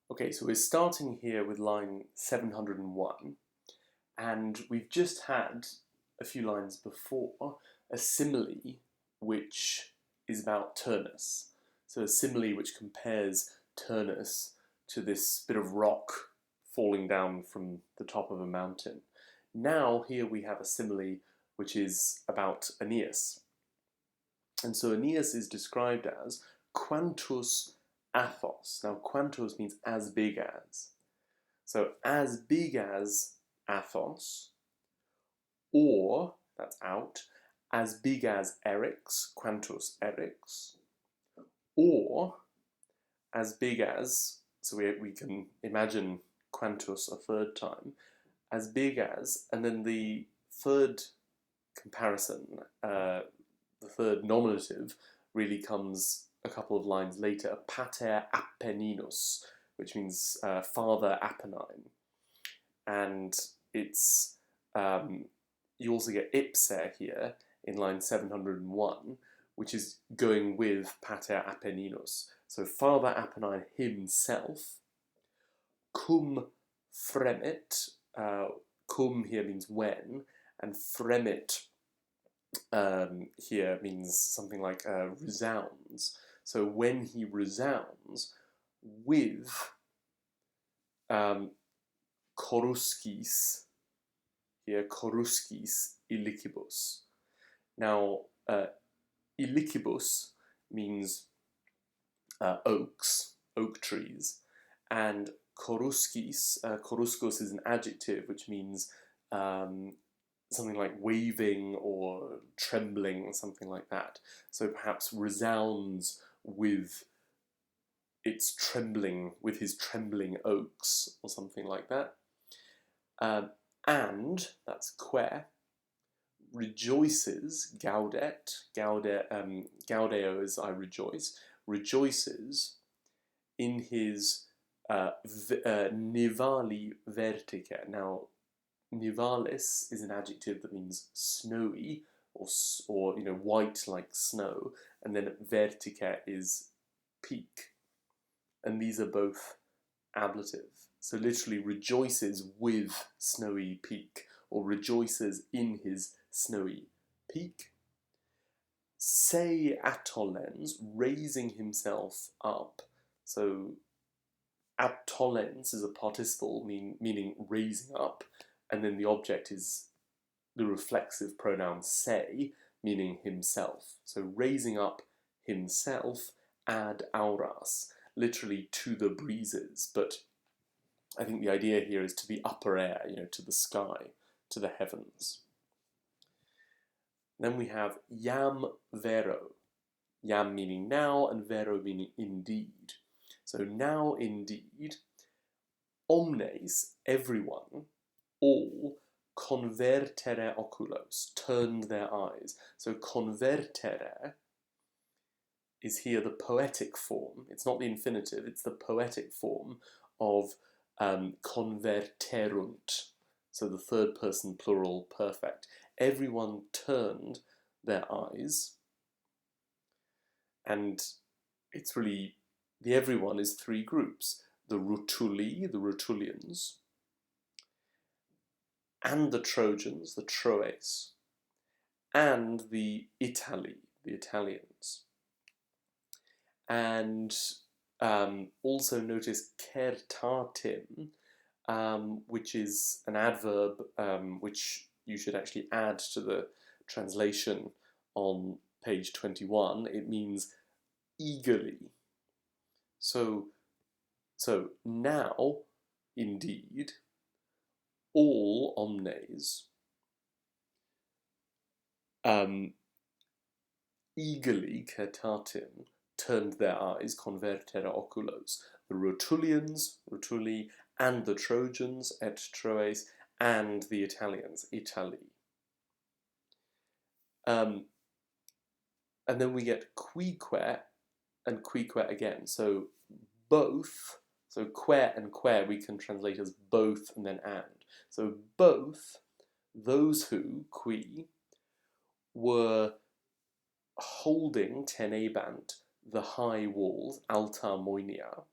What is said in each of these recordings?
Okay, so we're starting here with line 701, and we've just had a few lines before a simile which is about Turnus. So a simile which compares Turnus to this bit of rock falling down from the top of a mountain. Now here we have a simile which is about Aeneas. And so Aeneas is described as quantus athos. Now, quantus means as big as. So, as big as Athos, or, that's out, as big as Eryx, quantus Eryx, or as big as, so we can imagine quantus a third time, as big as, and then the third comparison, the third nominative, really comes a couple of lines later, pater Apenninus, which means father Apennine. And it's, you also get ipse here in line 701, which is going with pater Apenninus. So father Apennine himself, cum fremit, cum here means when, and fremit here means something like resounds. So when he resounds with koruskis, here koruskis ilicibus. Now, ilicibus means oaks, oak trees, and koruskis, koruskos is an adjective which means something like waving or trembling, something like that. So perhaps resounds with its trembling, with his trembling oaks, or something like that. And, that's que, rejoices, gaudeo is I rejoice, rejoices in his nivali vertica. Now, nivalis is an adjective that means snowy or white like snow, and then vertica is peak, and these are both ablative. So literally rejoices with snowy peak, or rejoices in his snowy peak. Se atollens, raising himself up. So atollens is a participle meaning raising up, and then the object is the reflexive pronoun se, meaning himself. So raising up himself ad auras, literally to the breezes, but I think the idea here is to the upper air, to the sky, to the heavens. Then we have jam vero, jam meaning now and vero meaning indeed. So now indeed, omnes, everyone, all, convertere oculos, turned their eyes. So convertere is here the poetic form. It's not the infinitive, it's the poetic form of converterunt, so the third person plural perfect. Everyone turned their eyes, and it's really, the everyone is three groups: the Rutuli, the Rutulians, and the Trojans, the Troes, and the Itali, the Italians. And also notice certatim, which is an adverb which you should actually add to the translation on page 21. It means eagerly. So now, indeed, all omnes eagerly certatim turned their eyes, convertere oculos, the Rutulians, Rutuli, and the Trojans, et Troes, and the Italians, Itali. And then we get quique and quique again. So both, so que and que we can translate as both and then and. So both those who, qui, were holding tenebant, the high walls, alta moenia,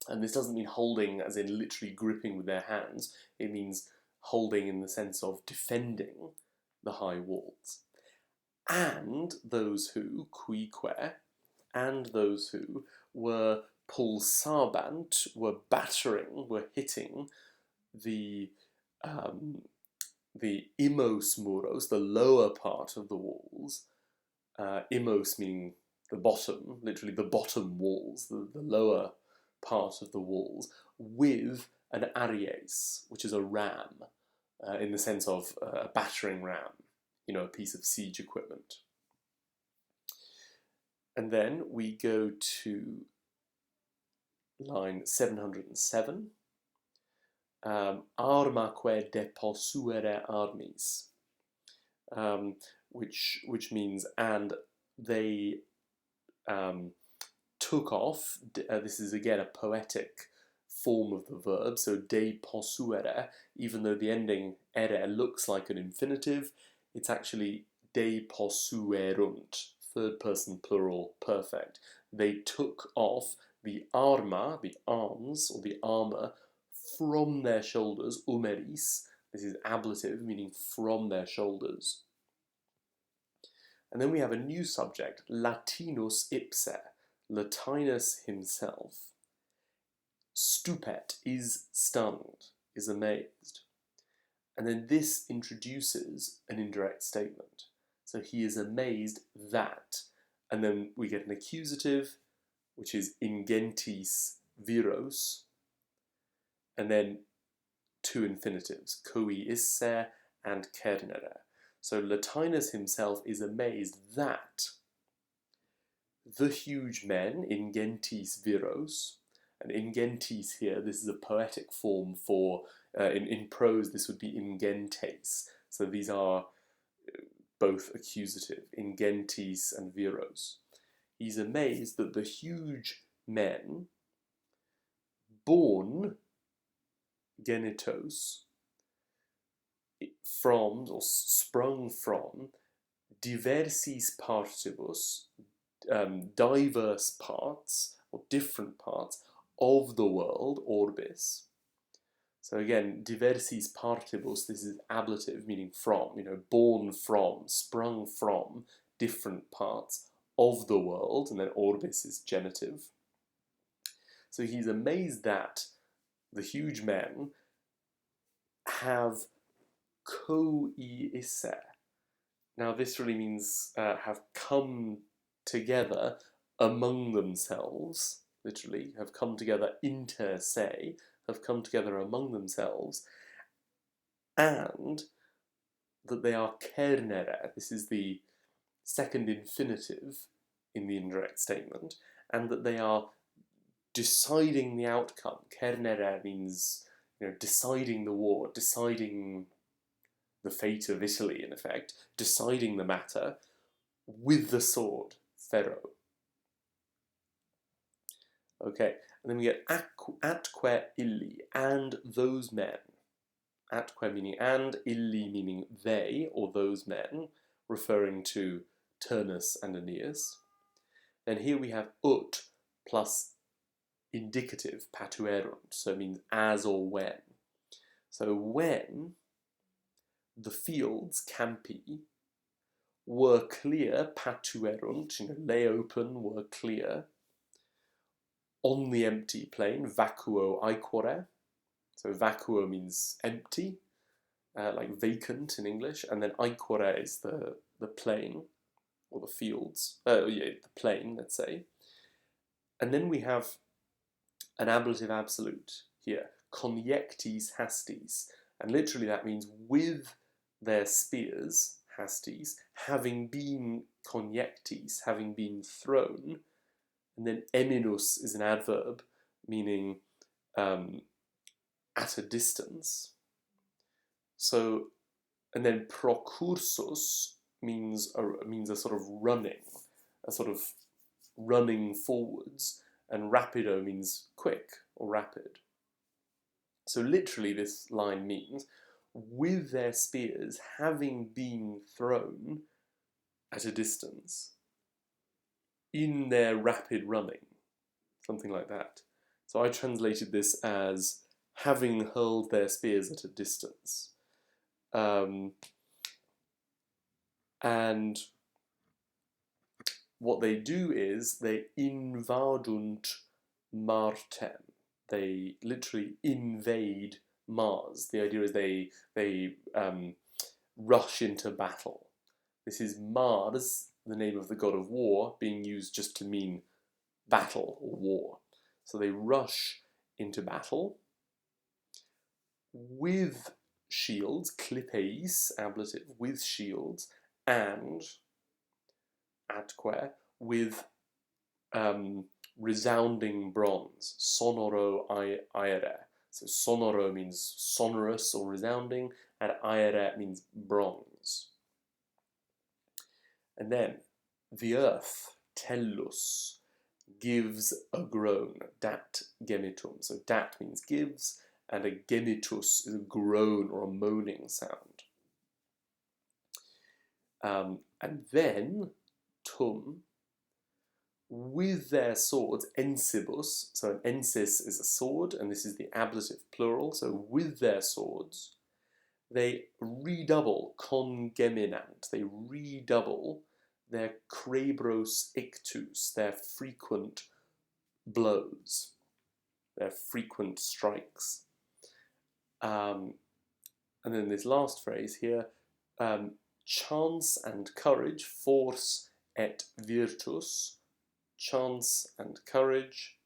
And this doesn't mean holding as in literally gripping with their hands. It means holding in the sense of defending the high walls. And those who, cuique, and those who were pulsabant, were battering, were hitting the imos muros, the lower part of the walls. Imos meaning the bottom, literally the bottom walls, the lower part of the walls, with an aries, which is a ram, in the sense of a battering ram, a piece of siege equipment. And then we go to line 707. Armaque deposuere armis, which means, and they took off. This is again a poetic form of the verb, so deposuere, even though the ending ere looks like an infinitive, it's actually deposuerunt, third person plural perfect. They took off the arma, the arms, or the armour, from their shoulders, umeris. This is ablative, meaning from their shoulders. And then we have a new subject, Latinus ipse, Latinus himself. Stupet is stunned, is amazed. And then this introduces an indirect statement. So he is amazed that. And then we get an accusative, which is ingentis viros. And then two infinitives, coi isse and cernere. So Latinus himself is amazed that the huge men, ingentis viros, and ingentis here, this is a poetic form for, in prose this would be ingentes. So these are both accusative, ingentis and viros. He's amazed that the huge men, born genitos, from, or sprung from, diversis partibus, diverse parts, or different parts, of the world, orbis. So again, diversis partibus, this is ablative, meaning from, born from, sprung from, different parts of the world, and then orbis is genitive. So he's amazed that the huge men have coi isse. Now this really means have come together among themselves, literally, have come together inter se, have come together among themselves, and that they are cernere, this is the second infinitive in the indirect statement, and that they are deciding the outcome. Cernere means, deciding the war, deciding the fate of Italy, in effect, deciding the matter with the sword, ferro. Okay, and then we get atque illi, and those men. Atque meaning and, illi meaning they, or those men, referring to Turnus and Aeneas. Then here we have ut plus indicative, patuerunt, so it means as or when. So when the fields, campi, were clear, patuerunt, lay open, were clear, on the empty plain, vacuo aequore. So vacuo means empty, like vacant in English, and then aequore is the plain, or the fields, the plain, let's say. And then we have an ablative absolute here, conjectis hastis, and literally that means with their spears, hastis, having been conjectis, having been thrown, and then eminus is an adverb, meaning at a distance. So, and then procursus means a sort of running forwards, and rapido means quick or rapid. So literally this line means, with their spears having been thrown at a distance, in their rapid running, something like that. So I translated this as having hurled their spears at a distance. And what they do is they invadunt Martem. They literally invade Mars. The idea is they rush into battle. This is Mars, the name of the god of war, being used just to mean battle or war. So they rush into battle with shields, clipeis, ablative, with shields, and atque, with resounding bronze, sonoro aere. So sonoro means sonorous or resounding, and aere means bronze. And then the earth, tellus, gives a groan, dat gemitum. So dat means gives, and a gemitus is a groan or a moaning sound. And then tum, with their swords, ensibus, so an ensis is a sword, and this is the ablative plural, so with their swords, they redouble, congeminant, they redouble their crabros ictus, their frequent blows, their frequent strikes. And then this last phrase here, chance and courage, force et virtus, chance and courage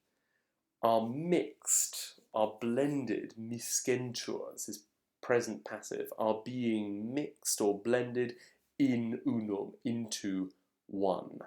are mixed, are blended, miscentur, this is present passive, are being mixed or blended in unum, into one.